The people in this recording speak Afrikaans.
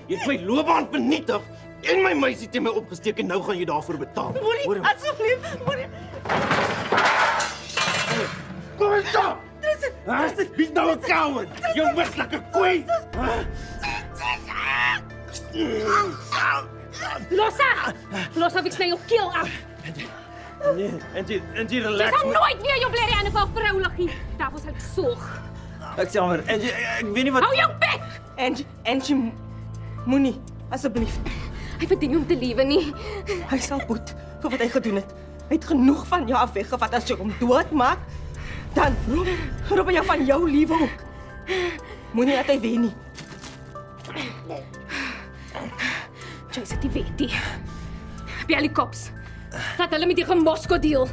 Jy het my loopbaan vernietig en my meisie teen my opgesteek en nou gaan jy daarvoor betaal. Moenie, asseblief, moenie. Kom eens stop! Wie's nou 'n coward? Jou mislike queen! Los haar! Los haar, ek sny jou keel af. Angie, relax. Jy sal nooit weer jou blerrie aan 'n vroulik nie. Daarvoor sal ek sorg. Ek sê maar, Angie, ek weet nie wat... Hou jou bek! Angie, moenie, asseblief. Hy verdien nie om te lewe nie. Hy sal boet vir wat hy gedoen het. Hy het genoeg van jou af weggevat. As jy hom doodmaak, dan roep hy jou van jou liewe ook. Moenie dat hy weet nie. Jy sit die weet nie. Bel die cops. Laat hulle met die gemosko deel.